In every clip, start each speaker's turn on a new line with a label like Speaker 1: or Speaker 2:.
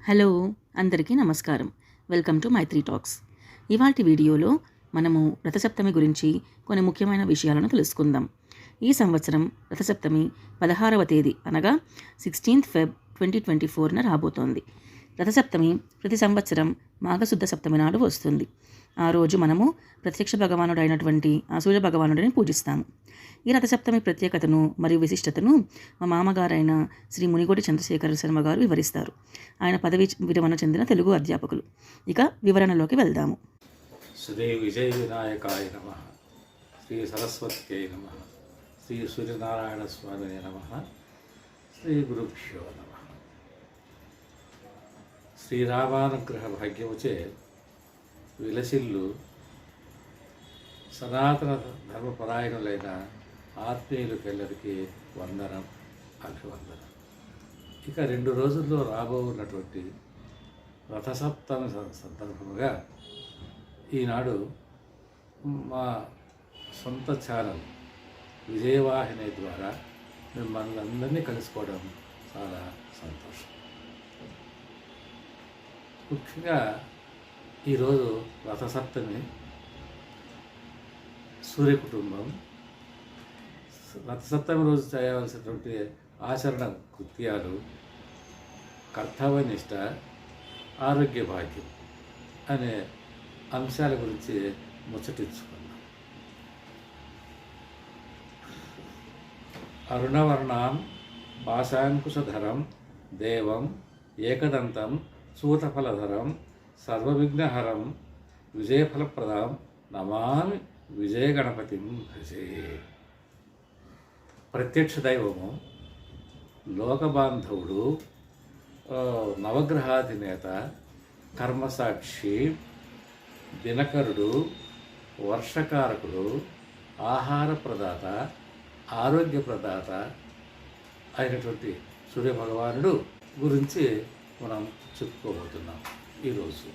Speaker 1: Hello, అందరికీ నమస్కారం. Welcome to Maitri talks. ఇవాల్టి వీడియోలో మనము రథసప్తమి గురించి కొన్ని ముఖ్యమైన విషయాలను తెలుసుకుందాం. ఈ సంవత్సరం రథసప్తమి 16వ తేదీ అనగా 16th Feb 2024న రాబోతోంది. రథసప్తమి ప్రతి సంవత్సరం మాఘశుద్ధ సప్తమి నాడు వస్తుంది. ఆ రోజు మనము ప్రత్యక్ష భగవానుడు అయినటువంటి ఆ సూర్య భగవానుడిని పూజిస్తాము. ఈ రథసప్తమి ప్రత్యేకతను మరియు విశిష్టతను మా మామగారైన శ్రీ మునిగోటి చంద్రశేఖర శర్మ గారు వివరిస్తారు. ఆయన పదవి విరమణ చెందిన తెలుగు అధ్యాపకులు. ఇక వివరణలోకి వెళ్దాము.
Speaker 2: శ్రీ విజయ వినాయకాయ నమః, శ్రీ సరస్వత్యై నమః, శ్రీ సూర్యనారాయణ స్వామినే నమః, శ్రీ గురుభ్యో నమః. శ్రీరామానుగ్రహ భాగ్యముచే విలసిల్లు సనాతన ధర్మపరాయణులైన ఆత్మీయులకెల్లరికి వందనం, అభివందనం. ఇక 2 రోజుల్లో రాబోతున్నటువంటి రథసప్తమి సందర్భంగా ఈనాడు మా సొంత ఛానల్ విజయవాహిని ద్వారా మిమ్మల్ని అందరినీ కలుసుకోవడం చాలా సంతోషం. ముఖ్యంగా ఈరోజు రథసప్తమి, సూర్య కుటుంబం. రథసప్తమి రోజు చేయవలసినటువంటి ఆచరణ కృత్యాలు, కర్తవ్యనిష్ట, ఆరోగ్య భాగ్యం అనే అంశాల గురించి ముచ్చటించుకున్నాం. అరుణవర్ణం పాశాంకుశధరం దేవం ఏకదంతం చూతఫలధరం సర్వవిఘ్నహరం విజయఫలప్రదం నమామి విజయగణపతిం భజే. ప్రత్యక్ష దైవము, లోకబాంధవుడు, నవగ్రహాధినేత, కర్మసాక్షి, దినకరుడు, వర్షకారకుడు, ఆహార ప్రదాత, ఆరోగ్య ప్రదాత అయినటువంటి సూర్యభగవానుడు గురించి మనం చెప్పుకోబోతున్నాం. ఈరోజు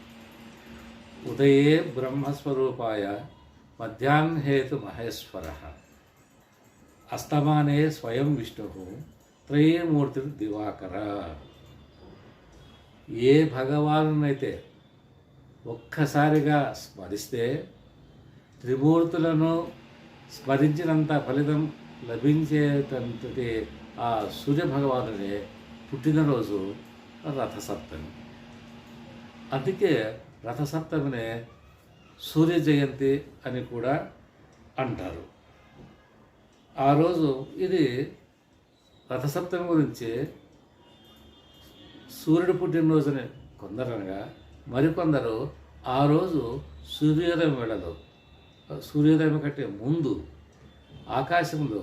Speaker 2: ఉదయే బ్రహ్మస్వరూపాయ మధ్యాహ్నేతు మహేశ్వర అస్తమానే స్వయం విష్ణు త్రయీమూర్తి దివాకర. ఏ భగవానునైతే ఒక్కసారిగా స్మరిస్తే త్రిమూర్తులను స్మరించినంత ఫలితం లభించేటటువంటి ఆ సూర్యభగవానునే పుట్టినరోజు రథసప్తమి. అందుకే రథసప్తమినే సూర్య జయంతి అని కూడా అంటారు. ఆ రోజు ఇది రథసప్తమి గురించి సూర్యుడు పుట్టినరోజుని కొందరనగా, మరికొందరు ఆ రోజు సూర్యోదయం వేళలో, సూర్యోదయం కంటే ముందు ఆకాశంలో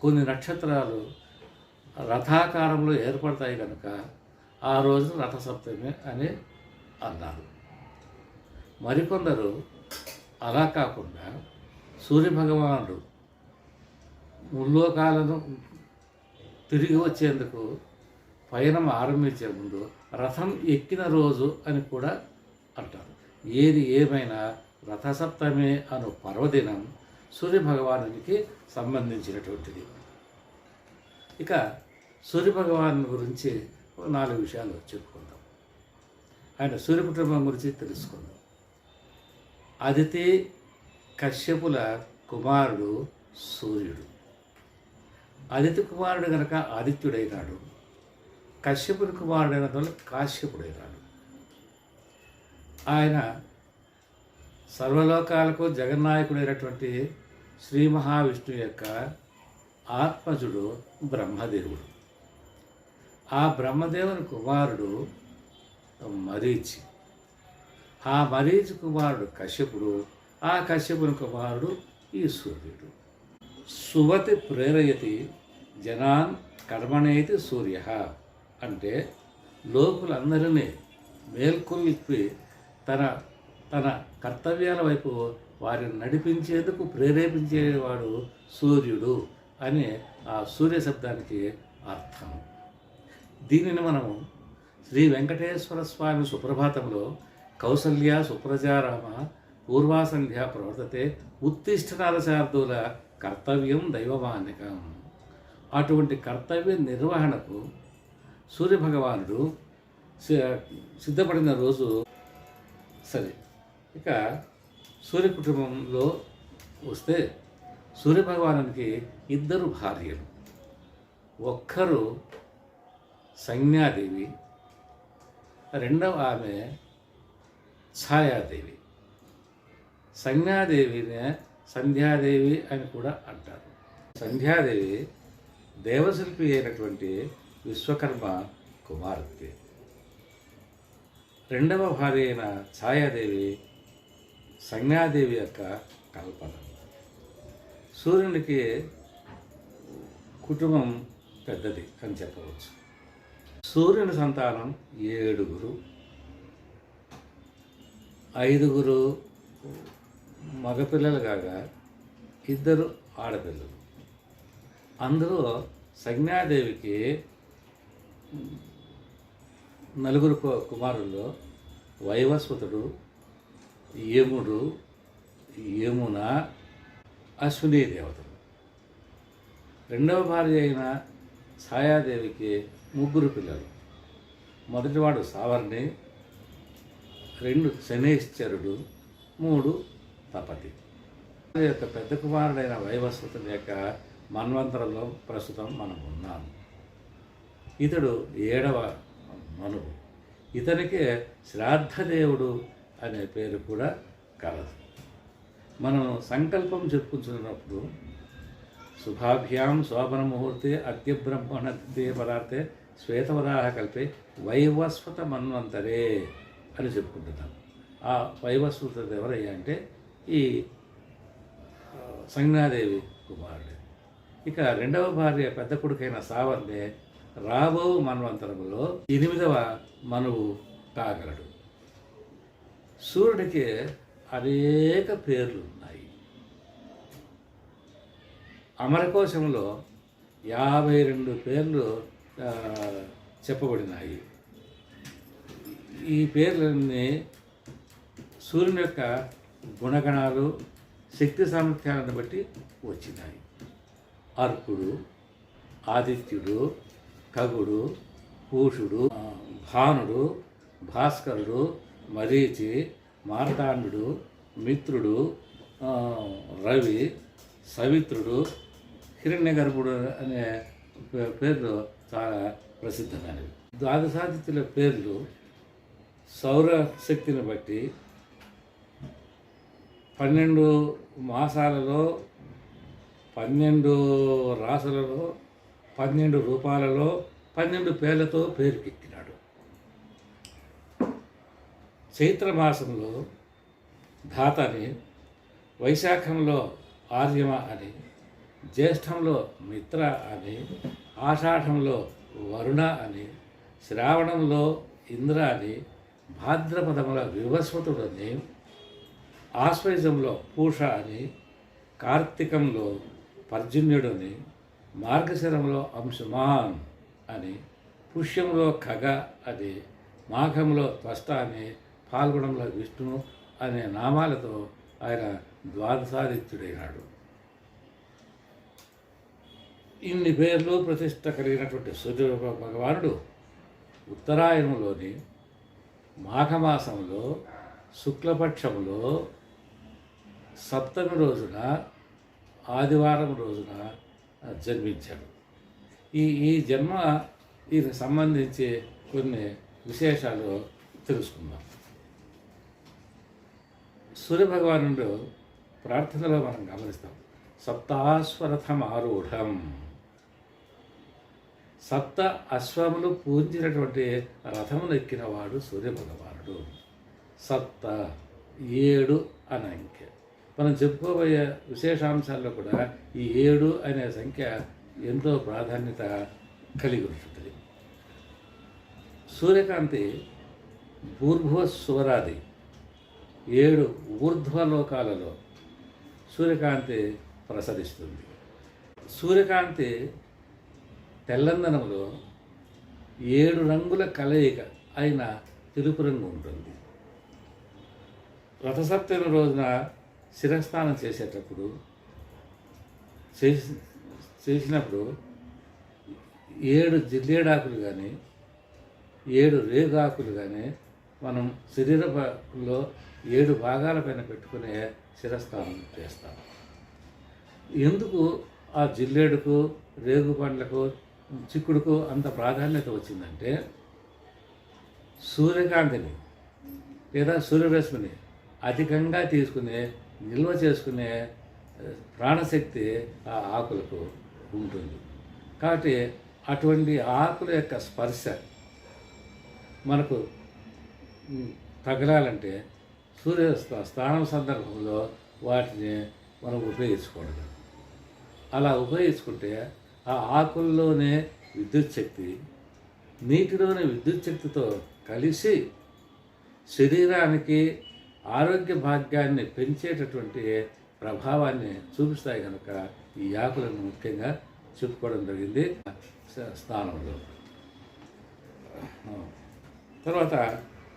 Speaker 2: కొన్ని నక్షత్రాలు రథాకారంలో ఏర్పడతాయి కనుక ఆ రోజు రథసప్తమి అని అన్నారు. మరికొందరు అలా కాకుండా సూర్యభగవానుడు ముల్లోకాలను తిరిగి వచ్చేందుకు పయనం ఆరంభించే ముందు రథం ఎక్కిన రోజు అని కూడా అంటారు. ఏది ఏమైనా రథసప్తమి అను పర్వదినం సూర్యభగవానునికి సంబంధించినటువంటిది. ఇక సూర్యభగవాను గురించి 4 విషయాలు చెప్పుకుందాం. ఆయన సూర్య కుటుంబం గురించి తెలుసుకుందాం. అదితి కశ్యపుల కుమారుడు సూర్యుడు. అదితి కుమారుడు కనుక ఆదిత్యుడైనాడు, కశ్యపుని కుమారుడైన వల్ల కాశ్యపుడైనాడు. ఆయన సర్వలోకాలకు జగన్నాయకుడైనటువంటి శ్రీ మహావిష్ణువు యొక్క ఆత్మజుడు బ్రహ్మదేవుడు. ఆ బ్రహ్మదేవుని కుమారుడు మరీచి, ఆ మరీచి కుమారుడు కశ్యపుడు, ఆ కశ్యపుని కుమారుడు ఈ సూర్యుడు. సువతి ప్రేరయతి జనాన్ కర్మణేతి సూర్య అంటే లోకులందరినీ మేల్కొల్పి తన తన కర్తవ్యాల వైపు వారిని నడిపించేందుకు ప్రేరేపించేవాడు సూర్యుడు అని ఆ సూర్య శబ్దానికి అర్థం. దీనిని మనము శ్రీ వెంకటేశ్వర స్వామి సుప్రభాతంలో కౌసల్య సుప్రజారామ పూర్వాసంధ్యా ప్రవర్తతే ఉత్తిష్ట నరశార్దూల కర్తవ్యం దైవమాన్యకం. అటువంటి కర్తవ్య నిర్వహణకు సూర్యభగవానుడు సిద్ధపడిన రోజు. సరే, ఇక సూర్య కుటుంబంలో వస్తే సూర్యభగవానునికి ఇద్దరు భార్యలు. ఒక్కరు సంజ్ఞాదేవి, రెండవ ఆమె ఛాయాదేవి. సంజ్ఞాదేవినే సంధ్యాదేవి అని కూడా అంటారు. సంధ్యాదేవి దేవశిల్పి అయినటువంటి విశ్వకర్మ కుమార్తె. రెండవ భార్య అయిన ఛాయాదేవి సంజ్ఞాదేవి యొక్క కల్పన. సూర్యునికి కుటుంబం పెద్దది అని చెప్పవచ్చు. సూర్యుని సంతానం 7. 5 మగపిల్లలు కాగా 2 ఆడపిల్లలు. అందులో సంజ్ఞాదేవికి 4 కుమారుల్లో వైవస్వతుడు, యముడు, యమున, అశ్విని దేవతలు. రెండవ భార్య అయిన ఛాయాదేవికి 3 పిల్లలు. మొదటివాడు సావర్ణి, 2 శనేశ్వరుడు, 3 తపతి. యొక్క పెద్ద కుమారుడైన వైవస్వతుని యొక్క మన్వంతరంలో ప్రస్తుతం మనం ఉన్నాము. ఇతడు 7వ మనువు. ఇతనికి శ్రాద్ధదేవుడు అనే పేరు కూడా కలదు. మనం సంకల్పం చెప్పుకుంటున్నప్పుడు శుభాభ్యాం శోభన ముహూర్తే అద్య బ్రహ్మణే పదార్థే శ్వేతవరాహ కల్పే వైవస్వత మన్వంతరే అని చెప్పుకుంటున్నాం. ఆ వైవస్వతుడు ఎవరయ్యా అంటే ఈ సంజ్ఞాదేవి కుమారుడు. ఇక రెండవ భార్య పెద్ద కొడుకైన సావర్ణే రాబో మన్వంతరములో 8వ మనువు కాగలడు. సూర్యుడికి అనేక పేర్లు ఉన్నాయి. అమరకోశంలో 52 పేర్లు చెప్పబడినాయి. ఈ పేర్లన్నీ సూర్యుని యొక్క గుణగణాలు, శక్తి సామర్థ్యాలను బట్టి వచ్చినాయి. అర్కుడు, ఆదిత్యుడు, ఖగుడు, పూషుడు, భానుడు, భాస్కరుడు, మరీచి, మార్తాండు, మిత్రుడు, రవి, సవిత్రుడు, హిరణ్యగర్భుడు అనే పేర్లు చాలా ప్రసిద్ధమైనవి. ద్వాదశాదిత్యుల పేర్లు సౌరశక్తిని బట్టి 12 మాసాలలో, 12 రాసులలో, 12 రూపాలలో, 12 పేర్లతో పేరుకెక్కినాడు. చైత్రమాసంలో ధాత అని, వైశాఖంలో ఆర్యమ అని, జ్యేష్ఠంలో మిత్ర అని, ఆషాఢంలో వరుణ అని, శ్రావణంలో ఇంద్ర అని, భాద్రపదముల వివస్వతుడని, ఆశ్వయుజంలో పూష అని, కార్తీకంలో పర్జన్యుడని, మార్గశిరంలో అంశుమాన్ అని, పుష్యంలో ఖగ అని, మాఘంలో త్వష్ట అని, పాల్గొనంలో విష్ణు అనే నామాలతో ఆయన ద్వాదశాదిత్యుడైనాడు. ఇన్ని పేర్లు ప్రతిష్ట కలిగినటువంటి సూర్య భగవానుడు ఉత్తరాయణంలోని మాఘమాసంలో శుక్లపక్షంలో 7వ రోజున, ఆదివారం రోజున జన్మించాడు. ఈ జన్మ దీనికి సంబంధించి కొన్ని విశేషాలు తెలుసుకుందాం. సూర్యభగవానుడు ప్రార్థనలో మనం గమనిస్తాం. సప్తాశ్వరథమారూఢం. 7 అశ్వములు పూజించినటువంటి రథమును ఎక్కినవాడు సూర్యభగవానుడు. 7 అనే అంకె. మనం చెప్పుకోబోయే విశేషాంశాల్లో కూడా ఈ 7 అనే సంఖ్య ఎంతో ప్రాధాన్యత కలిగి ఉంటుంది. సూర్యకాంతి భూర్భువ సువరాది 7 ఊర్ధ్వలోకాలలో సూర్యకాంతి ప్రసరిస్తుంది. సూర్యకాంతి తెల్లందనంలో 7 రంగుల కలయిక అయిన తెలుపు రంగు ఉంటుంది. రథసప్తమి రోజున శిరస్నానం చేసేటప్పుడు చేసినప్పుడు 7 జిల్లేడాకులు కానీ 7 రేగాకులుగానే మనం శరీరంలో 7 భాగాల పైన పెట్టుకునే శిరస్నానం చేస్తాం. ఎందుకు ఆ జిల్లేడుకు, రేగు పండ్లకు, చిక్కుడుకు అంత ప్రాధాన్యత వచ్చిందంటే సూర్యకాంతిని లేదా సూర్యరశ్మిని అధికంగా తీసుకునే, నిల్వ చేసుకునే ప్రాణశక్తి ఆ ఆకులకు ఉంటుంది. కాబట్టి అటువంటి ఆకుల యొక్క స్పర్శ మనకు తగలాలంటే సూర్య స్నానం సందర్భంలో వాటిని మనం ఉపయోగించుకోవడం. అలా ఉపయోగించుకుంటే ఆ ఆకుల్లోనే విద్యుత్ శక్తి నీటిలోని విద్యుత్ శక్తితో కలిసి శరీరానికి ఆరోగ్య భాగ్యాన్ని పెంచేటటువంటి ప్రభావాన్ని చూపిస్తాయి కనుక ఈ ఆకులను ముఖ్యంగా చెప్పుకోవడం జరిగింది స్నానంలో. తర్వాత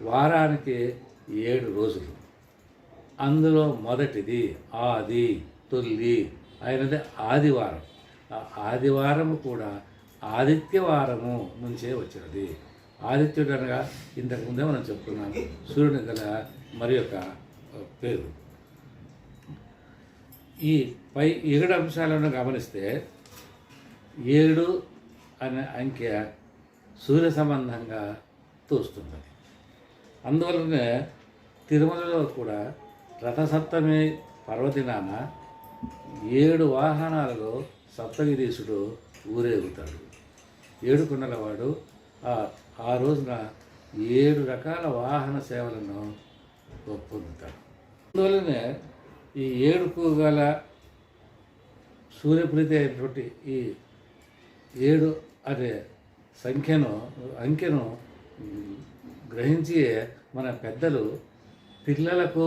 Speaker 2: వారానికి 7 రోజులు, అందులో మొదటిది ఆది తొలి అయినది ఆదివారం. ఆ ఆదివారము కూడా ఆదిత్యవారము నుంచే వచ్చినది. ఆదిత్యుడు అనగా ఇంతకుముందే మనం చెప్పుకున్నాం సూర్యుని గల మరి యొక్క పేరు. ఈ పై 7 అంశాలను గమనిస్తే 7 అనే అంకె సూర్య సంబంధంగా తోస్తున్నది. అందువల్లనే తిరుమలలో కూడా రథసప్తమి పర్వదినాన 7 వాహనాలలో సప్తగిరీశుడు ఊరేగుతాడు. 7 కొండలవాడు ఆ రోజున 7 రకాల వాహన సేవలను పొందుతాడు. అందువల్లనే ఈ 7కు గల సూర్యప్రీతి అయినటువంటి ఈ 7 అనే అంకెను గ్రహించి మన పెద్దలు పిల్లలకు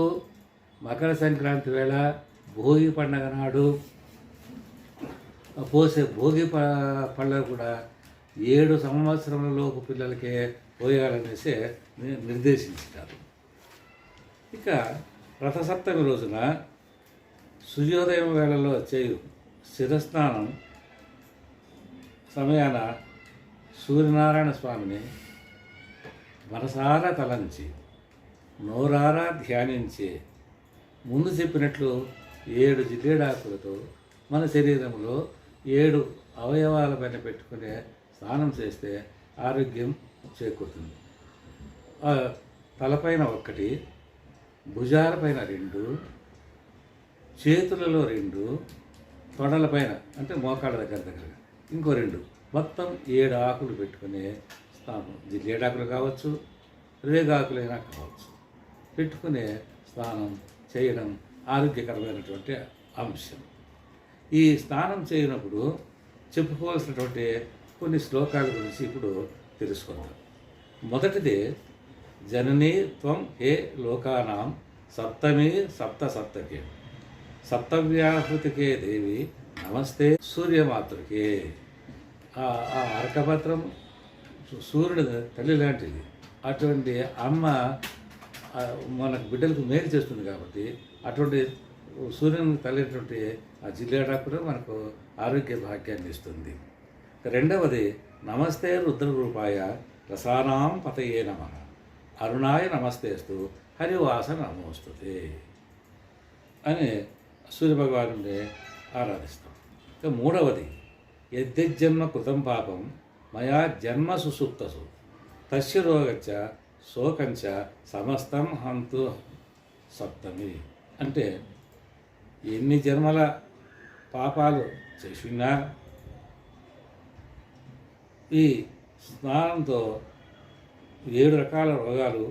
Speaker 2: మకర సంక్రాంతి వేళ, భోగి పండగ నాడు పోసే భోగి పళ్ళ కూడా 7 సంవత్సరములలోపు పిల్లలకే పోయాలనేసి నిర్దేశించారు. ఇక రథసప్తమి రోజున సూర్యోదయం వేళలో చేయు శిరస్నానం సమయాన సూర్యనారాయణ స్వామిని మనసారా తలంచి నోరారా ధ్యానించి ముందు చెప్పినట్లు 7 జిల్లేడాకులతో మన శరీరంలో 7 అవయవాల పైన పెట్టుకునే స్నానం చేస్తే ఆరోగ్యం చేకూరుతుంది. తలపైన 1, భుజాలపైన 2, చేతులలో 2, తొడలపైన అంటే మోకాళ్ళ దగ్గర ఇంకో 2, మొత్తం 7 ఆకులు పెట్టుకునే స్నానం. జిల్లేడాకులు కావచ్చు, రేగాకులైనా కావచ్చు, పెట్టుకునే స్నానం చేయడం ఆరోగ్యకరమైనటువంటి అంశం. ఈ స్నానం చేయనప్పుడు చెప్పుకోవాల్సినటువంటి కొన్ని శ్లోకాల గురించి ఇప్పుడు తెలుసుకుందాం. మొదటిది జననీ త్వం హే లోకానాం సప్తమి సప్తకే సప్తవ్యాహృతికే దేవి నమస్తే సూర్యమాతృకే. ఆ అర్కపత్రం సూర్యుడి తల్లి లాంటిది. అటువంటి అమ్మ మనకు బిడ్డలకు మేలు చేస్తుంది కాబట్టి అటువంటి సూర్యుని తల్లినటువంటి ఆ జిల్లేడాకు కూడా మనకు ఆరోగ్య భాగ్యాన్ని ఇస్తుంది. రెండవది నమస్తే రుద్రరూపాయ రసానాం పతయే నమః అరుణాయ నమస్తేస్తు హరివాస నమోస్తుతే అని సూర్యభగవాను ఆరాధిస్తాం. ఇక మూడవది యద్యజ్జన్మ కృతం పాపం మయా జన్మ సుసుప్తసు తస్య రోగచ్చ శోకంచ సమస్తం హంతు సప్తమి. అంటే ఎన్ని జన్మల పాపాలు చేసినా ఈ స్నానంతో 7 రకాల రోగాలు,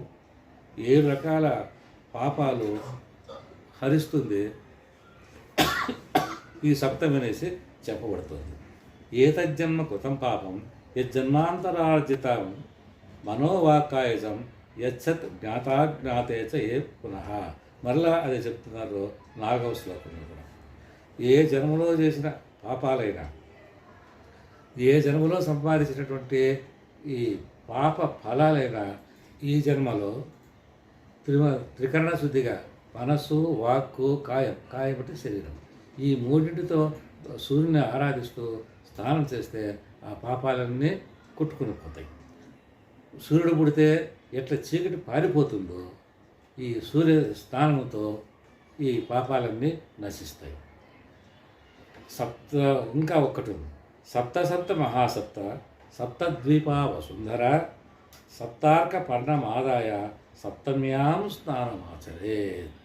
Speaker 2: 7 రకాల పాపాలు హరిస్తుంది ఈ సప్తమి అనేసి చెప్పబడుతుంది. ఏతజ్జన్మ కృతం పాపం యజ్జన్మాంతరార్జితం మనోవాక్కాయజం యచ్చత్ జ్ఞాతాజ్ఞాతేచ ఏ పునః. మరలా అదే చెప్తున్నారు 4వ శ్లోకంలో కూడా. ఏ జన్మలో చేసిన పాపాలైనా, ఏ జన్మలో సంపాదించినటువంటి ఈ పాప ఫలాలైనా ఈ జన్మలో త్రికరణ శుద్ధిగా మనస్సు, వాక్కు, కాయం అంటే శరీరం, ఈ మూడింటితో సూర్యుని ఆరాధిస్తూ స్నానం చేస్తే ఆ పాపాలన్నీ కొట్టుకుని పోతాయి. సూర్యుడు పుడితే ఎట్లా చీకటి పారిపోతుందో ఈ సూర్య స్నానంతో ఈ పాపాలన్నీ నశిస్తాయి. సప్త ఇంకా ఒక్కటి ఉంది. సప్త సప్త మహాసప్త సప్తద్వీపా వసుంధర సప్తార్క పర్ణమాదాయ సప్తమ్యాం స్నానమాచరేత్.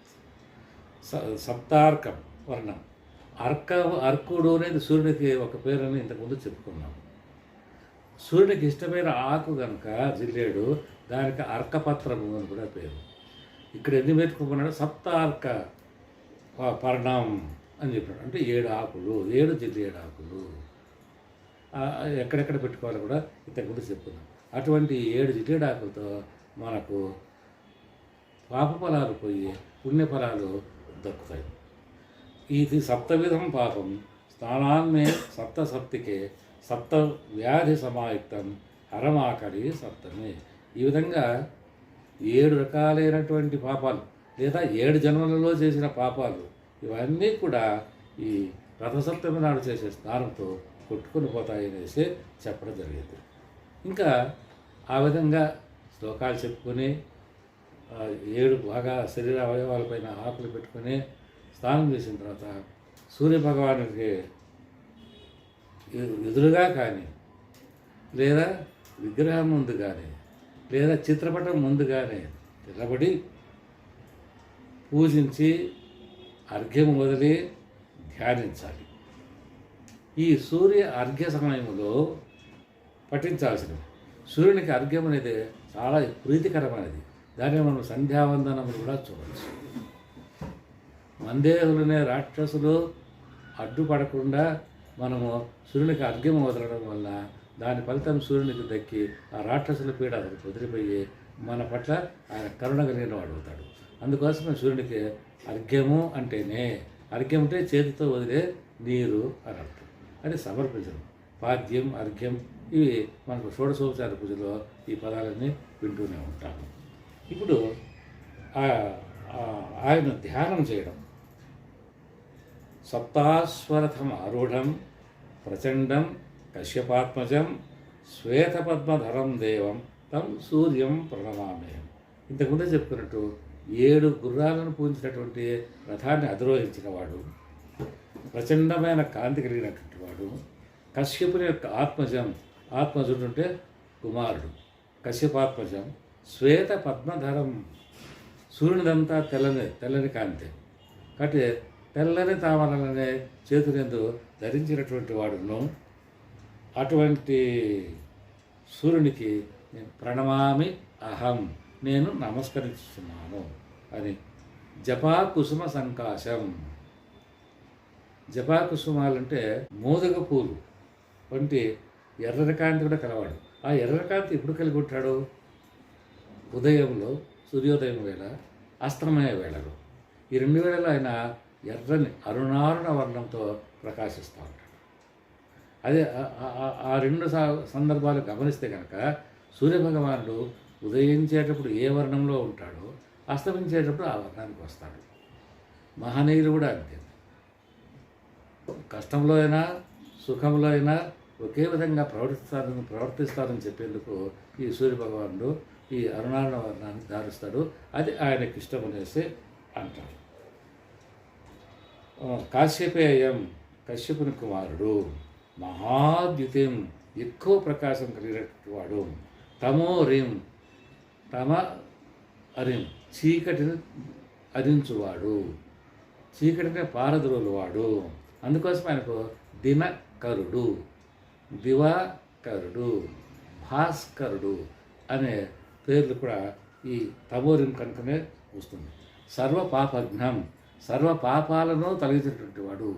Speaker 2: సప్తార్కం వర్ణం. అర్కుడు అనేది సూర్యుడికి ఒక పేరని ఇంతకుముందు చెప్పుకున్నాం. సూర్యుడికి ఇష్టమైన ఆకు కనుక జిల్లేడు, దానికి అర్కపత్రము అని కూడా పేరు. ఇక్కడ ఎన్ని పెట్టుకున్నాడు? సప్తార్క పర్ణం అని చెప్పాడు. అంటే 7 ఆకులు, 7 జిల్లేడు ఆకులు. ఎక్కడెక్కడ పెట్టుకోవాలో కూడా ఇంతకుముందు చెప్పుకున్నాం. అటువంటి 7 జిల్లేడు ఆకులతో మనకు పాప ఫలాలు పోయి పుణ్యఫలాలు దక్కుతాయి. ఇది సప్తవిధం పాపం స్నానాన్మే సప్తసప్తికే సప్త వ్యాధి సమాయుక్తం హరమాకలి సప్తమి. ఈ విధంగా 7 రకాలైనటువంటి పాపాలు లేదా 7 జన్మలలో చేసిన పాపాలు ఇవన్నీ కూడా ఈ రథసప్తమి నాడు చేసే స్నానంతో కొట్టుకొని పోతాయనేసి చెప్పడం జరిగింది. ఇంకా ఆ విధంగా శ్లోకాలు చెప్పుకొని 7 బాగా శరీర అవయవాలపైన ఆకులు పెట్టుకొని స్నానం చేసిన తర్వాత సూర్యభగవానుడికి ఎదురుగా కానీ లేదా విగ్రహం ముందు కానీ లేదా చిత్రపటం ముందు కానీ నిలబడి పూజించి అర్ఘ్యం వదిలి ధ్యానించాలి. ఈ సూర్య అర్ఘ్య సమయంలో పఠించాల్సినవి. సూర్యునికి అర్ఘ్యం అనేది చాలా ప్రీతికరమైనది. దాన్ని మనం సంధ్యావందనం కూడా చూడవచ్చు. మందేహులనే రాక్షసులు అడ్డుపడకుండా మనము సూర్యునికి అర్ఘ్యం వదలడం వల్ల దాని ఫలితం సూర్యునికి దక్కి ఆ రాక్షసుల పీడ అతనికి వదిలిపోయి మన పట్ల ఆయన కరుణ కలిగిన వాడు అవుతాడు. అందుకోసమే సూర్యునికి అర్ఘ్యము అంటేనే, అర్ఘ్యం అంటే చేతితో వదిలే నీరు అని అర్థం. అది సమర్పించడం. పాద్యం, అర్ఘ్యం ఇవి మనకు షోడశోపచార పూజలో ఈ పదాలన్నీ వింటూనే ఉంటాము. ఇప్పుడు ఆయన ధ్యానం చేయడం. సప్తాశ్వరథం ఆరూఢం ప్రచండం కశ్యపాత్మజం శ్వేతపద్మధరం దేవం తం సూర్యం ప్రణమామ్యం. ఇంతకుముందే చెప్పుకున్నట్టు 7 గుర్రాలను పూజించినటువంటి రథాన్ని అధిరోహించిన వాడు, ప్రచండమైన కాంతి కలిగినటువంటి వాడు, కశ్యపుని యొక్క ఆత్మజుడు అంటే కుమారుడు కశ్యపాత్మజం, శ్వేత పద్మధరం సూర్యునిదంతా తెల్లని కాంతి కాబట్టి తెల్లని తామరలనే చేతులందు ధరించినటువంటి వాడును. అటువంటి సూర్యునికి నేను ప్రణమామి అహం, నేను నమస్కరిస్తున్నాను అని. జపా కుసుమ సంకాశం. జపా కుసుమాలంటే మోదక పూలు వంటి ఎర్రని కాంతి కూడా కలవాడు. ఆ ఎర్ర కాంతి ఎప్పుడు కలిగి ఉంటాడు? ఉదయంలో, సూర్యోదయం వేళ, అస్తమయ వేళలో. ఈ 2 వేళలో ఆయన ఎర్రని అరుణారుణ వర్ణంతో ప్రకాశిస్తూ ఉంటాడు. అదే ఆ 2 సందర్భాలు గమనిస్తే కనుక సూర్యభగవానుడు ఉదయించేటప్పుడు ఏ వర్ణంలో ఉంటాడో అస్తమించేటప్పుడు ఆ వర్ణానికి వస్తాడు. మహనీయులు కూడా అంతే. కష్టంలో అయినా సుఖంలో అయినా ఒకే విధంగా ప్రవర్తిస్తారని చెప్పేందుకు ఈ సూర్యభగవానుడు ఈ అరుణారుణ వర్ణాన్ని ధారిస్తాడు. అది ఆయనకి ఇష్టం అనేసి అంటారు. కాశ్యపేయం, కశ్యపుని కుమారుడు, మహాద్యుతిం, ఎక్కువ ప్రకాశం కలిగినటువంటి వాడు, తమోరిం, తమ అరిం, చీకటిని అరించువాడు, చీకటిని పారద్రోలువాడు. అందుకోసం ఆయనకు దినకరుడు, దివాకరుడు, భాస్కరుడు అనే పేర్లు కూడా ఈ తమోరిం కనుకనే వస్తుంది. సర్వ పాపఘ్నం, సర్వ పాపాలను తొలగించినటువంటి వాడు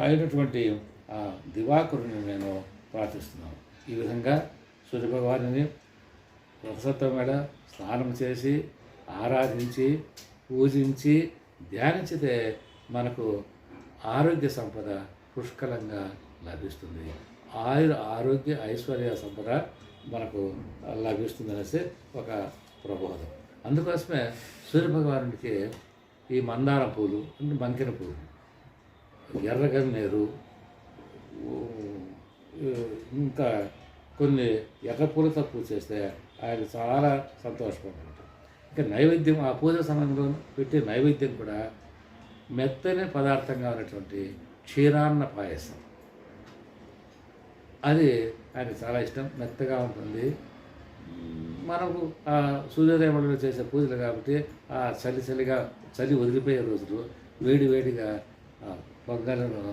Speaker 2: అయినటువంటి ఆ దివాకరుని నేను ప్రార్థిస్తున్నాను. ఈ విధంగా సూర్యభగవాను రథసప్తమి వేళ స్నానం చేసి ఆరాధించి పూజించి ధ్యానించితే మనకు ఆరోగ్య సంపద పుష్కలంగా లభిస్తుంది. ఆరోగ్య ఐశ్వర్య సంపద మనకు లభిస్తుంది అనేసి ఒక ప్రబోధం. అందుకోసమే సూర్యభగవానుడికి ఈ మందారం పూలు, బంకెన పూలు, ఎర్రగన్నేరు, ఇంకా కొన్ని ఎర్ర పూలతో పూజ చేస్తే ఆయన చాలా సంతోషపడతారు. ఇంకా నైవేద్యం ఆ పూజ సమయంలో పెట్టే నైవేద్యం కూడా మెత్తని పదార్థంగా ఉన్నటువంటి క్షీరాన్న పాయసం. అది ఆయనకు చాలా ఇష్టం, మెత్తగా ఉంటుంది. మనకు ఆ సూర్యోదయంలో చేసే పూజలు కాబట్టి ఆ చలి వదిలిపోయే రోజులు వేడిగా పొంగలను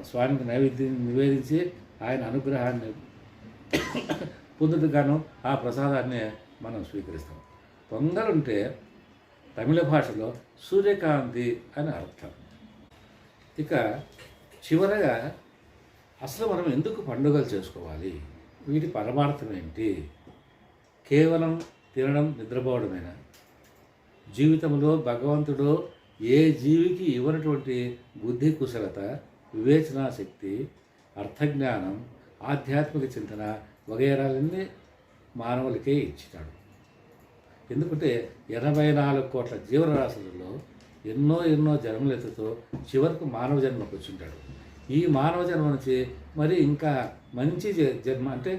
Speaker 2: స్వామికి నైవేద్యం నివేదించి ఆయన అనుగ్రహాన్ని పొందుటగాను ఆ ప్రసాదాన్ని మనం స్వీకరిస్తాం. పొంగల్ ఉంటే తమిళ భాషలో సూర్యకాంతి అని అర్థం. ఇక చివరగా అసలు మనం ఎందుకు పండుగలు చేసుకోవాలి, వీటి పరమార్థం ఏంటి? కేవలం తినడం నిద్రపోవడమేనా? జీవితంలో భగవంతుడు ఏ జీవికి ఇవ్వనటువంటి బుద్ధి కుశలత, వివేచనా శక్తి, అర్థజ్ఞానం, ఆధ్యాత్మిక చింతన వగైరాలన్నీ మానవులకే ఇచ్చినాడు. ఎందుకంటే 84 కోట్ల జీవరాశులలో ఎన్నో జన్మలెత్తుతో చివరకు మానవ జన్మకు వచ్చింటాడు. ఈ మానవ జన్మ నుంచి మరి ఇంకా మంచి జన్మ అంటే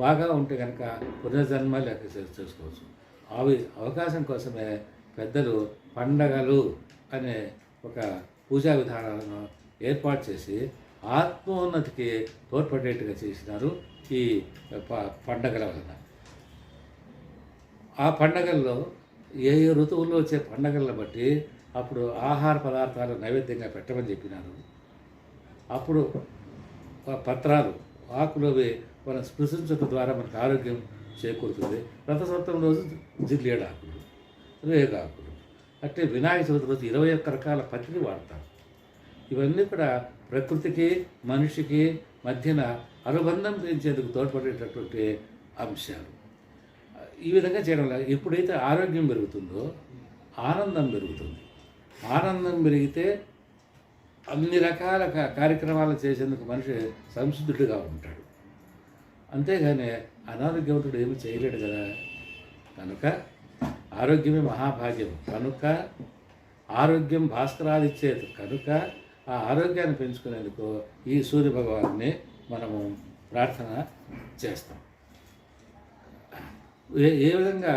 Speaker 2: బాగా ఉంటే కనుక పునర్జన్మ లెక్క చేసుకోవచ్చు. అవి అవకాశం కోసమే పెద్దలు పండగలు అనే ఒక పూజా విధానాలను ఏర్పాటు చేసి ఆత్మోన్నతికి తోడ్పడేట్టుగా చేసినారు ఈ పండగల వలన. ఆ పండగల్లో ఏ ఋతువుల్లో వచ్చే పండగలను బట్టి అప్పుడు ఆహార పదార్థాలు నైవేద్యంగా పెట్టమని చెప్పినారు. అప్పుడు పత్రాలు, ఆకులు మనం స్పృశించడం ద్వారా మనకు ఆరోగ్యం చేకూరుతుంది. రథసప్తమి రోజు జిల్లేడు ఆకులు, రేగాకులు, అంటే వినాయక చవితి రోజు 21 రకాల పత్రిని వాడతారు. ఇవన్నీ కూడా ప్రకృతికి మనిషికి మధ్యన అనుబంధం పెంచేందుకు తోడ్పడేటటువంటి అంశాలు. ఈ విధంగా చేయడం వల్ల ఎప్పుడైతే ఆరోగ్యం పెరుగుతుందో ఆనందం పెరుగుతుంది. ఆనందం పెరిగితే అన్ని రకాల కార్యక్రమాలు చేసేందుకు మనిషి సంసిద్ధుడిగా ఉంటాడు. అంతేగాని అనారోగ్యవంతుడు ఏమీ చేయలేడు కదా. కనుక ఆరోగ్యమే మహాభాగ్యం. కనుక ఆరోగ్యం భాస్కరాదిచ్చేది. కనుక ఆ ఆరోగ్యాన్ని పెంచుకునేందుకు ఈ సూర్య భగవాన్ని మనము ప్రార్థన చేస్తాం. ఏ విధంగా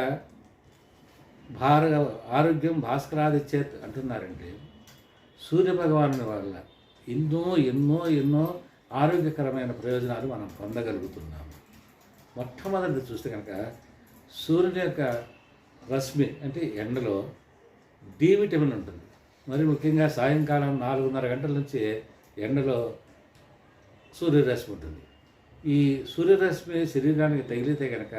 Speaker 2: ఆరోగ్యం భాస్కరాదిచ్చేత్ అంటున్నారంటే సూర్య భగవాను వల్ల ఎన్నో ఆరోగ్యకరమైన ప్రయోజనాలు మనం పొందగలుగుతున్నాము. మొట్టమొదటి చూస్తే కనుక సూర్యుని యొక్క రశ్మి అంటే ఎండలో డి విటమిన్ ఉంటుంది. మరి ముఖ్యంగా సాయంకాలం 4:30 గంటల నుంచి ఎండలో సూర్యరశ్మి ఉంటుంది. ఈ సూర్యరశ్మి శరీరానికి తగిలితే కనుక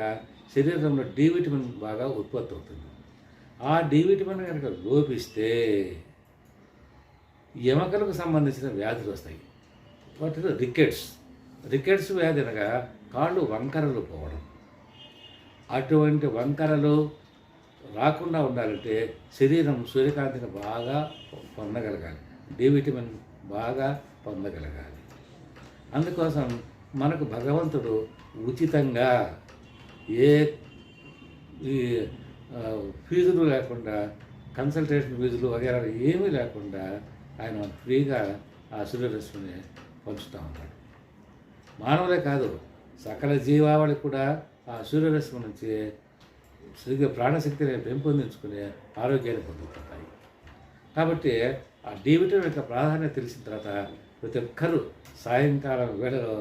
Speaker 2: శరీరంలో డి విటమిన్ బాగా ఉత్పత్తి అవుతుంది. ఆ డి విటమిన్ కనుక లోపిస్తే ఎముకలకు సంబంధించిన వ్యాధులు వస్తాయి. వాటిలో రికెట్స్ వ్యాధి అనగా కాళ్ళు వంకరలు పోవడం. అటువంటి వంకరలు రాకుండా ఉండాలంటే శరీరం సూర్యకాంతిని బాగా పొందగలగాలి, డి విటమిన్ బాగా పొందగలగాలి. అందుకోసం మనకు భగవంతుడు ఉచితంగా ఏ ఫీజులు లేకుండా, కన్సల్టేషన్ ఫీజులు వగైరా ఏమీ లేకుండా ఆయన ఫ్రీగా ఆ సూర్యరశ్మిని పంచుతూ ఉంటాడు. మానవులే కాదు, సకల జీవావళి కూడా ఆ సూర్యరశ్మి నుంచి సరిగ్గా ప్రాణశక్తిని పెంపొందించుకునే ఆరోగ్యాన్ని పొందుతుంటాయి. కాబట్టి ఆ డి విటమిన్ యొక్క ప్రాధాన్యత తెలిసిన తర్వాత ప్రతి ఒక్కరూ సాయంకాలం వేళలో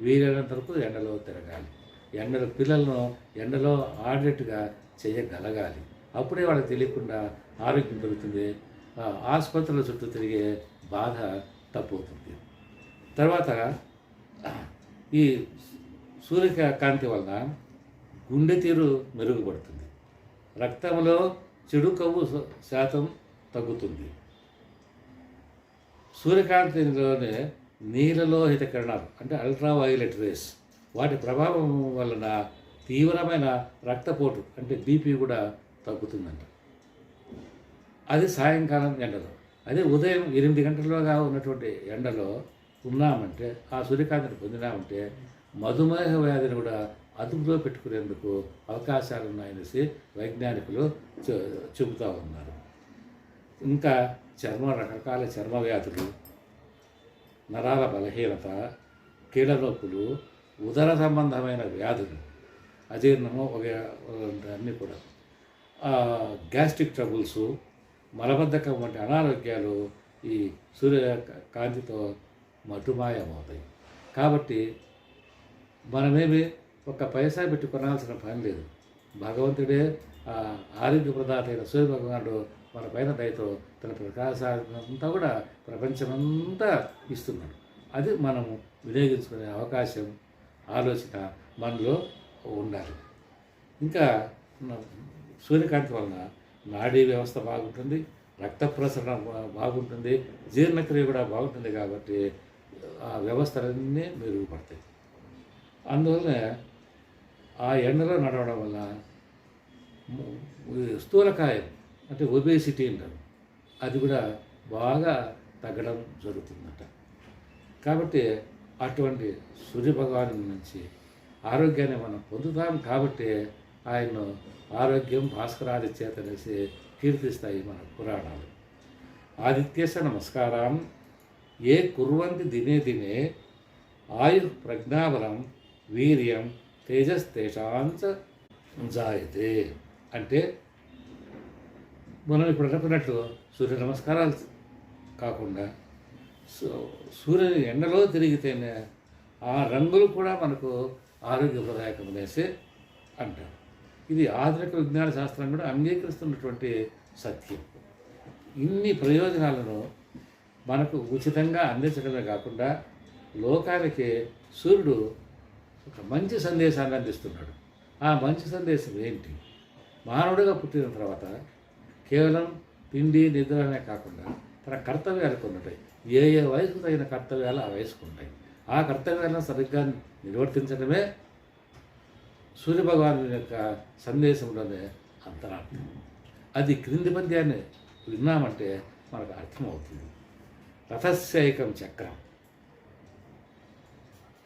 Speaker 2: వీలైనంత వరకు ఎండలో తిరగాలి. పిల్లలను ఎండలో ఆడేట్టుగా చేయగలగాలి. అప్పుడే వాళ్ళకి తెలియకుండా ఆరోగ్యం పెరుగుతుంది. ఆసుపత్రుల చుట్టూ తిరిగే బాధ తప్పుతుంది. తర్వాత ఈ సూర్యకాంతి వలన గుండె తీరు మెరుగుపడుతుంది. రక్తంలో చెడు కొవ్వు శాతం తగ్గుతుంది. సూర్యకాంతిలోనే నీలలోహిత కిరణాలు అంటే అల్ట్రావైలెట్ రేస్, వాటి ప్రభావం వలన తీవ్రమైన రక్తపోటు అంటే బీపీ కూడా తగ్గుతుందంట. అది సాయంకాలం ఎండలో. అదే ఉదయం 8 గంటల్లోగా ఉన్నటువంటి ఎండలో ఉన్నామంటే, ఆ సూర్యకాంతిని పొందినామంటే మధుమేహ వ్యాధిని కూడా అదుపులో పెట్టుకునేందుకు అవకాశాలు ఉన్నాయనేసి వైజ్ఞానికులు చెబుతూ ఉన్నారు. ఇంకా రకరకాల చర్మ వ్యాధులు, నరాల బలహీనత, కీళ్ళ నొప్పులు, ఉదర సంబంధమైన వ్యాధులు, అజీర్ణము అన్నీ కూడా, గ్యాస్ట్రిక్ ట్రబుల్స్, మలబద్ధకం వంటి అనారోగ్యాలు ఈ సూర్యకాంతితో మటుమాయమవుతాయి. కాబట్టి మనమేమి ఒక పైసా పెట్టి కొనాల్సిన పని లేదు. భగవంతుడే ఆరోగ్య ప్రదాత అయిన సూర్య భగవానుడు మన పైన దయతో తన ప్రకాశాన్నంతా కూడా ప్రపంచమంతా ఇస్తున్నాడు. అది మనము వినియోగించుకునే అవకాశం, ఆలోచన మనలో ఉండాలి. ఇంకా సూర్యకాంతి వలన నాడీ వ్యవస్థ బాగుంటుంది, రక్త ప్రసరణ బాగుంటుంది, జీర్ణక్రియ కూడా బాగుంటుంది. కాబట్టి ఆ వ్యవస్థలన్నీ మెరుగుపడతాయి. అందువల్ల ఆ ఎండలో నడవడం వల్ల స్థూలకాయం అంటే ఒబేసిటీ అంటారు, అది కూడా బాగా తగ్గడం జరుగుతుందట. కాబట్టి అటువంటి సూర్యభగవాను నుంచి ఆరోగ్యాన్ని మనం పొందుతాం. కాబట్టి ఆయన ఆరోగ్యం భాస్కరాది చేతనేసి కీర్తిస్తాయి మన పురాణాలు. ఆదిత్యస్య నమస్కారం ఏ కుర్వంతి దినే దినే ఆయు ప్రజ్ఞాబలం వీర్యం తేజస్తేషాంచ జాయతే. అంటే మనం ఇప్పుడు అనుకున్నట్లు సూర్య నమస్కారాలు కాకుండా సూర్యుని ఎండలో తిరిగితేనే ఆ రంగులు కూడా మనకు ఆరోగ్యప్రదాయకమనేసి అంటారు. ఇది ఆధునిక విజ్ఞాన శాస్త్రం కూడా అంగీకరిస్తున్నటువంటి సత్యం. ఇన్ని ప్రయోజనాలను మనకు ఉచితంగా అందించడమే కాకుండా లోకానికి సూర్యుడు ఒక మంచి సందేశాన్ని అందిస్తున్నాడు. ఆ మంచి సందేశం ఏంటి? మానవుడిగా పుట్టిన తర్వాత కేవలం తిండి నిద్రనే కాకుండా తన కర్తవ్యాలు కొన్ని ఉంటాయి. ఏ ఏ వయసుకు తగిన కర్తవ్యాలు ఆ వయసుకు ఉంటాయి. ఆ కర్తవ్యాలను సరిగ్గా నిర్వర్తించడమే సూర్యభగవాను యొక్క సందేశంలోనే అంతరార్థం. అది క్రింది పద్యాన్ని విన్నామంటే మనకు అర్థమవుతుంది. రథస్యైకం చక్రం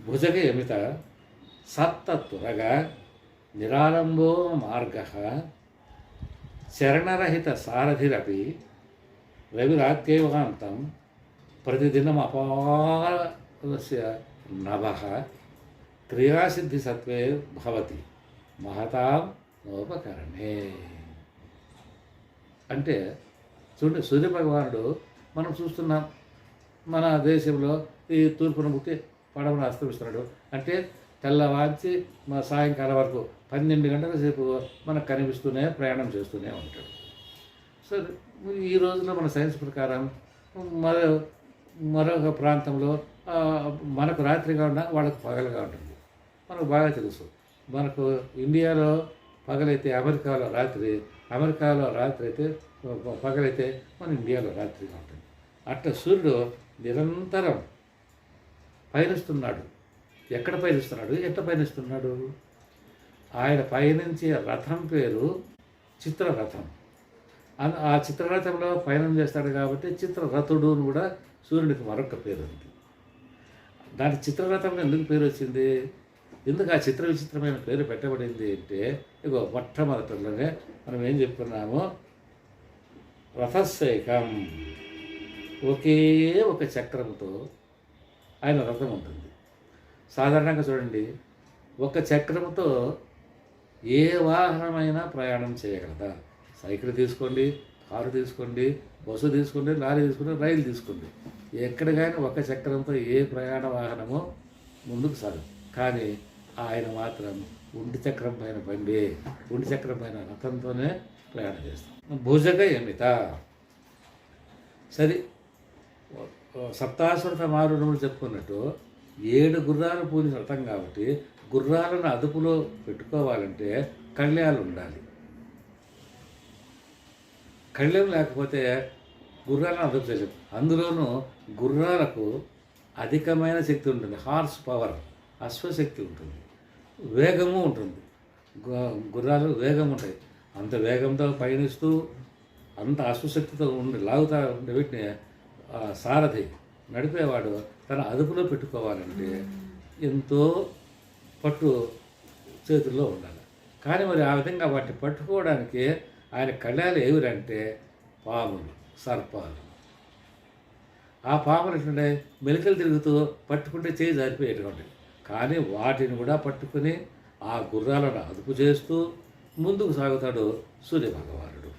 Speaker 2: భుజగ యమిత సప్త తురగా నిరాలంబో మార్గ చరణరహిత సారథిరపి రవిరాత్యైవాంతం ప్రతిదినం అపారస్య నభః క్రియాసిద్ధి సత్వే భవతి మహతాం నోపకరణే. అంటే చూడండి, సూర్యభగవానుడు మనం చూస్తున్నాం మన దేశంలో ఈ తూర్పున పుట్టి పడవను అస్తమిస్తున్నాడు. అంటే తెల్లవార్చి మా సాయంకాలం వరకు 12 గంటల సేపు మనకు కనిపిస్తూనే ప్రయాణం చేస్తూనే ఉంటాడు. సో ఈ రోజుల్లో మన సైన్స్ ప్రకారం మరొక ప్రాంతంలో మనకు రాత్రిగా ఉన్నా వాళ్ళకు పగలుగా ఉంటుంది. మనకు బాగా తెలుసు. మనకు ఇండియాలో పగలైతే అమెరికాలో రాత్రి, అమెరికాలో రాత్రి అయితే పగలైతే మన ఇండియాలో రాత్రిగా ఉంటుంది. అట్లా సూర్యుడు నిరంతరం పయనిస్తున్నాడు. ఎక్కడ పయనిస్తున్నాడు? ఎట్లా పయనిస్తున్నాడు? ఆయన పయనించే రథం పేరు చిత్రరథం. ఆ చిత్రరథంలో పయనం చేస్తాడు కాబట్టి చిత్రరథుడు అని కూడా సూర్యుడికి మరొక పేరు ఉంది. దాని చిత్రరథంలో ఎందుకు పేరు వచ్చింది? ఎందుకు ఆ చిత్ర విచిత్రమైన పేరు పెట్టబడింది అంటే, ఇగో మొట్టమొదటిలోనే మనం ఏం చెప్పుకున్నామో, రథశేఖం ఒకే ఒక చక్రంతో ఆయన రథం ఉంటుంది. సాధారణంగా చూడండి, ఒక చక్రంతో ఏ వాహనమైనా ప్రయాణం చేయగలదా? సైకిల్ తీసుకోండి, కారు తీసుకోండి, బస్సు తీసుకోండి, లారీ తీసుకోండి, రైలు తీసుకోండి, ఎక్కడ కానీ ఒక చక్రంతో ఏ ప్రయాణ వాహనమో ముందుకు సాగు. కానీ ఆయన మాత్రం ఒంటి చక్రం పైన బండి, ఒంటి చక్రం పైన రథంతోనే ప్రయాణం చేస్తాం. భుజగ యమిత. సరే, సప్తాశ్వత మారుడు చెప్పుకున్నట్టు 7 గుర్రాలు పూజిన రథం కాబట్టి గుర్రాలను అదుపులో పెట్టుకోవాలంటే కళ్యాలు ఉండాలి. కళ్యం లేకపోతే గుర్రాలను అదుపు చేయలేదు. అందులోనూ గుర్రాలకు అధికమైన శక్తి ఉంటుంది, హార్స్ పవర్, అశ్వశక్తి ఉంటుంది, వేగము ఉంటుంది. గుర్రాలు వేగం ఉంటాయి. అంత వేగంతో పయనిస్తూ అంత అశ్వశక్తితో లాగుతా ఉండే వీటిని సారథి నడిపేవాడు తన అదుపులో పెట్టుకోవాలంటే ఎంతో పట్టు చేతుల్లో ఉండాలి. కానీ మరి ఆ విధంగా వాటిని పట్టుకోవడానికి ఆయన కళ్యాలు ఏమిరంటే పాములు, సర్పాలు. ఆ పాములు ఎట్లుండే మెలికలు తిరుగుతూ పట్టుకుంటే చేయి జారిపోయేటువంటి. కానీ వాటిని కూడా పట్టుకుని ఆ గుర్రాలను అదుపు చేస్తూ ముందుకు సాగుతాడు సూర్యభగవానుడు.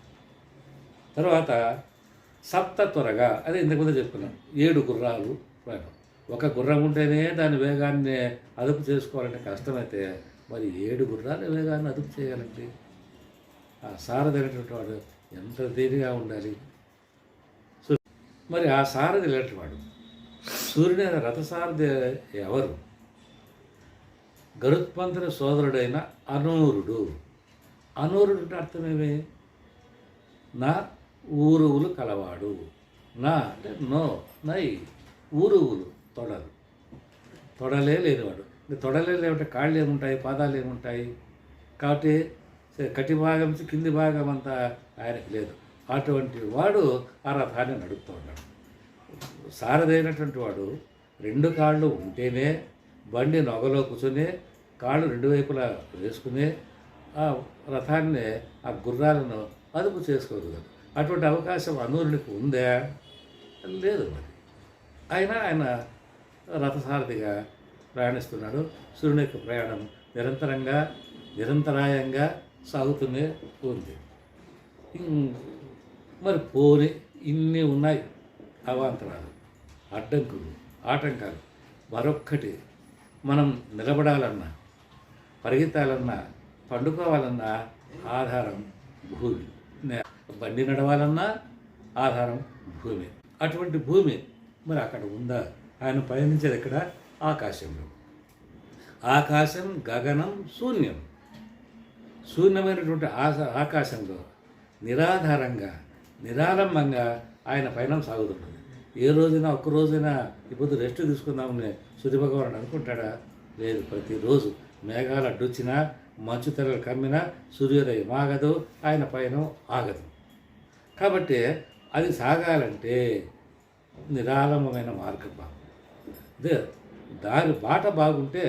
Speaker 2: తర్వాత సప్త త్వరగా, అదే ఇంతకుముందు చెప్పుకున్నాం, 7 గుర్రాలు ప్రయాణం. ఒక గుర్రం ఉంటేనే దాని వేగాన్ని అదుపు చేసుకోవాలంటే కష్టమైతే మరి 7 గుర్రాల వేగాన్ని అదుపు చేయాలంటే ఆ సారథి అనేటువంటి వాడు ఎంత తేలిగా ఉండాలి. మరి ఆ సారథి ఎలాంటి వాడు? సూర్యుని రథసారథి ఎవరు? గరుత్మంతుని సోదరుడైన అనూరుడు. అనూరుడు అంటే అర్థమేమి? నా ఊరువులు కలవాడు. నా అంటే నో, నై, ఊరువులు తొడలు, తొడలే లేనివాడు. తొడలే లేవంటే కాళ్ళు ఏముంటాయి, పాదాలు ఏముంటాయి, కాబట్టి కటి భాగం నుంచి కింది భాగం అంతా ఆయనకి లేదు. అటువంటి వాడు ఆ రథాన్ని నడుపుతూ ఉన్నాడు. సారథైనటువంటి వాడు 2 కాళ్ళు ఉంటేనే బండి నొగలో కూర్చొని కాళ్ళు 2 వైపులా వేసుకుని ఆ రథాన్ని, ఆ గుర్రాలను అదుపు చేసుకోగలరు. అటువంటి అవకాశం అనూరునికి ఉందా? లేదు. మరి ఆయన రథసారథిగా ప్రయాణిస్తున్నాడు. సూర్యుని యొక్క ప్రయాణం నిరంతరాయంగా సాగుతూనే ఉంది. మరి పోని ఇన్ని ఉన్నాయి అవాంతరాలు, అడ్డంకులు, ఆటంకాలు. మరొక్కటి, మనం నిలబడాలన్నా, పరిగెత్తాలన్నా, పండుకోవాలన్నా ఆధారం భూమి. బండి నడవాలన్నా ఆధారం భూమి. అటువంటి భూమి మరి అక్కడ ఉందా? ఆయన పయనించేది ఎక్కడ? ఆకాశంలో. ఆకాశం, గగనం, శూన్యం. శూన్యమైనటువంటి ఆకాశంలో నిరాధారంగా, నిరాలంబంగా ఆయన పయనం సాగుతుంటుంది. ఏ రోజైనా ఒక్కరోజైనా ఇప్పుడు రెస్ట్ తీసుకుందామని సూర్యభగవానుడు అనుకుంటాడా? లేదు. ప్రతిరోజు మేఘాలు అడ్డొచ్చినా, మంచు తెరలు కమ్మినా సూర్యోదయం ఆగదు, ఆయన పయనం ఆగదు. కాబట్టి అది సాగాలంటే నిరాళమైన మార్గం బాగు. దాని బాట బాగుంటే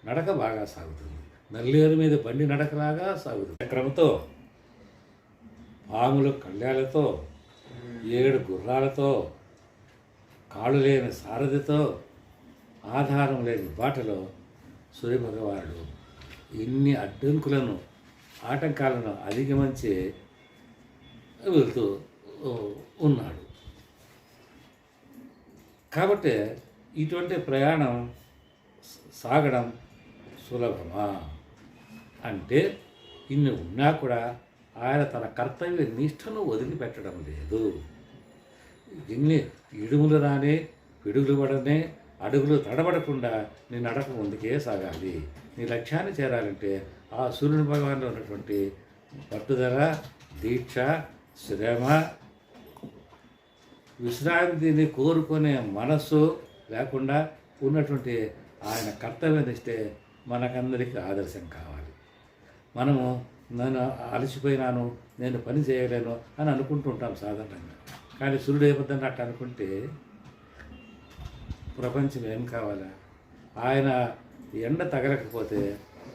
Speaker 2: నడక బాగా సాగుతుంది. నల్లేరు మీద బండి నడకలాగా సాగుతుంది. చక్రంతో, పాముల కళ్యాలతో, 7 గుర్రాలతో, కాళ్ళు లేని సారథితో, ఆధారం లేని బాటలో సూర్యభగవానుడు ఇన్ని అడ్డంకులను, ఆటంకాలను అధిగమించి వెళ్తూ ఉన్నాడు. కాబట్టి ఇటువంటి ప్రయాణం సాగడం సులభమా అంటే, ఇన్ని ఉన్నా కూడా ఆయన తన కర్తవ్య నిష్ఠను వదిలిపెట్టడం లేదు. ఇన్ని ఇడుములు రాని, పిడుగులు పడని, అడుగులు తడబడకుండా నీ నడక ముందుకే సాగాలి. నీ లక్ష్యాన్ని చేరాలంటే ఆ సూర్యుని భగవాన్లో ఉన్నటువంటి పట్టుదల, దీక్ష, శ్రమ, విశ్రాంతిని కోరుకునే మనస్సు లేకుండా ఉన్నటువంటి ఆయన కర్తవ్యం ఇస్తే మనకందరికీ ఆదర్శం కావాలి. మనము నేను అలసిపోయినాను, నేను పని చేయలేను అని అనుకుంటుంటాం సాధారణంగా. కానీ సూర్యుడు ఏమొద్దని అట్లా అనుకుంటే ప్రపంచం ఏం కావాలా? ఆయన ఎండ తగలకపోతే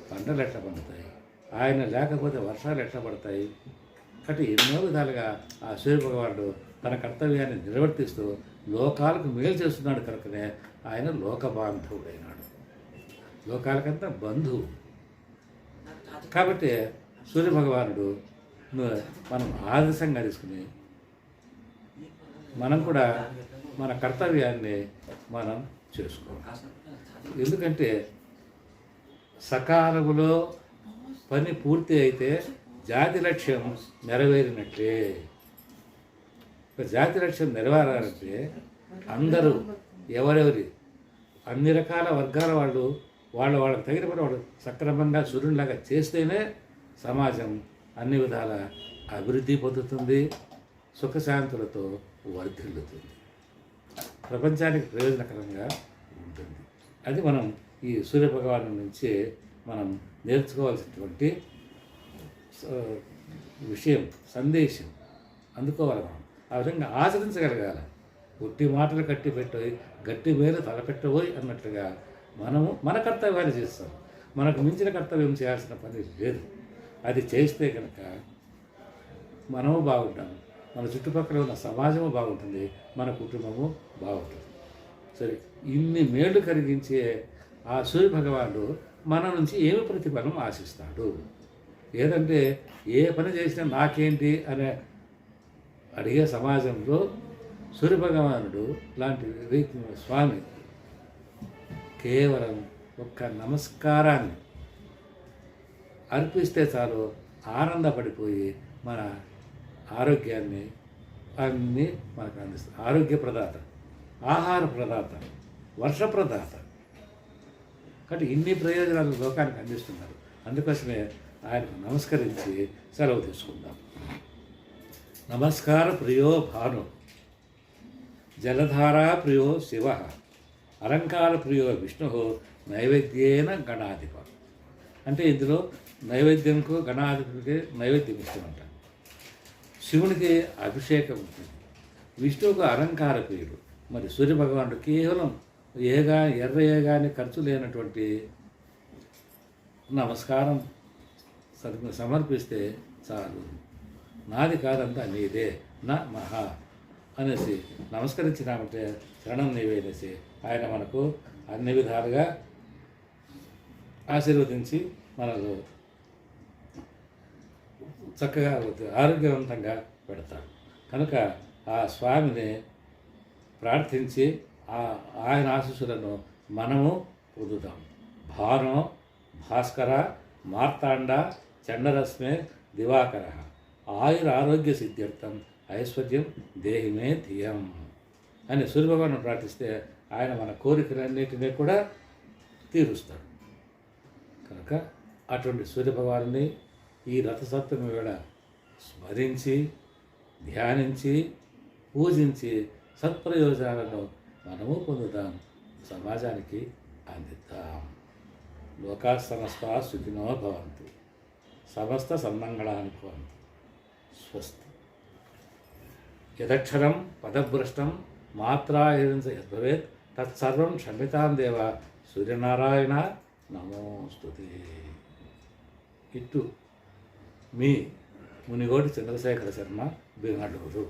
Speaker 2: పంటలు ఎట్లా పండుతాయి? ఆయన లేకపోతే వర్షాలు ఎట్లా పడతాయి? కాబట్టి ఎన్నో విధాలుగా ఆ సూర్యభగవానుడు తన కర్తవ్యాన్ని నిర్వర్తిస్తూ లోకాలకు మేలు చేస్తున్నాడు కనుకనే ఆయన లోకబాంధవుడైనాడు, లోకాలకంతా బంధువు. కాబట్టి సూర్యభగవానుడు మనం ఆదర్శంగా తీసుకుని మనం కూడా మన కర్తవ్యాన్ని మనం చేసుకోవాలి. ఎందుకంటే సకాలములో పని పూర్తి అయితే జాతి లక్ష్యం నెరవేరినట్లే. జాతి లక్ష్యం నెరవేరాలంటే అందరూ ఎవరెవరి అన్ని రకాల వర్గాల వాళ్ళకి తగిన పని వాళ్ళు సక్రమంగా సూర్యునిలాగా చేస్తేనే సమాజం అన్ని విధాల అభివృద్ధి పొందుతుంది, సుఖశాంతులతో వర్ధిల్లుతుంది, ప్రపంచానికి ప్రయోజనకరంగా ఉంటుంది. అది మనం ఈ సూర్యభగవాను నుంచి మనం నేర్చుకోవాల్సినటువంటి విషయం, సందేశం అందుకోవాలి. మనం ఆ విధంగా ఆచరించగలగాలి. ఒట్టి మాటలు కట్టి పెట్టబోయి గట్టి మేలు తలపెట్టబోయి అన్నట్లుగా మనము మన కర్తవ్యాలు చేస్తాం. మనకు మించిన కర్తవ్యం చేయాల్సిన పని లేదు. అది చేస్తే కనుక మనము బాగుంటాము, మన చుట్టుపక్కల ఉన్న సమాజము బాగుంటుంది, మన కుటుంబము బాగుంటుంది. సరే, ఇన్ని మేళ్ళు కలిగించే ఆ సూర్య భగవానుడు మన నుంచి ఏమి ప్రతిఫలం ఆశిస్తాడు? ఏదంటే ఏ పని చేసినా నాకేంటి అనే అడిగే సమాజంలో సూర్యభగవానుడు లాంటి స్వామి కేవలం ఒక్క నమస్కారాన్ని అర్పిస్తే చాలు ఆనందపడిపోయి మన ఆరోగ్యాన్ని అన్నీ మనకు అందిస్తుంది. ఆరోగ్య ప్రదాత, ఆహార ప్రదాత, వర్ష ప్రదాత. కాబట్టి ఇన్ని ప్రయోజనాలు లోకానికి అందిస్తున్నారు. అందుకోసమే ఆయనకు నమస్కరించి సెలవు తీసుకుందాం. నమస్కార ప్రియో భాను, జలధారా ప్రియో శివ, అలంకార ప్రియో విష్ణు, నైవేద్యేన గణాధిప. అంటే ఇందులో నైవేద్యంకు గణాధిపతికి నైవేద్యం ఇస్తామంట. శివునికి అభిషేకం ఉంటుంది, విష్ణువుకు అలంకార ప్రియుడు. మరి సూర్యభగవానుడు కేవలం ఎర్ర ఏగాని ఖర్చు లేనటువంటి నమస్కారం సమర్పిస్తే చాలు. నాది కాదంతా నీదే నా మహా అనేసి నమస్కరించినామంటే శరణం నీవేనేసి ఆయన మనకు అన్ని విధాలుగా ఆశీర్వదించి మనకు చక్కగా ఆరోగ్యవంతంగా పెడతాడు. కనుక ఆ స్వామిని ప్రార్థించి ఆయన ఆశీస్సులను మనము పొందుతాం. భానో భాస్కర మార్తాండ చండరశ్మే దివాకర ఆయురారోగ్య సిద్ధ్యర్థం ఐశ్వర్యం దేహిమే ధియం అని సూర్యభగవాను ప్రార్థిస్తే ఆయన మన కోరికలన్నిటినీ కూడా తీరుస్తాడు. కనుక అటువంటి సూర్యభగవాన్ని ఈ రథసప్తమి వేళ స్మరించి ధ్యానించి పూజించి సత్ప్రయోజనాలను మనము పొందుతాం, సమాజానికి అందిద్దాం. లోకా సమస్త సుఖినో భవంతు, సమస్త సన్మంగళాని భవంతు. స్వస్తి. యదక్షరం పదభ్రష్టం మాత్రాహింస యద్భవేత్ తత్సర్వం క్షమ్యతాం దేవ సూర్యనారాయణ నమోస్తుతే. ఇట్టు మీ మునిగోటి చంద్రశేఖర శర్మ, బింగళూరు.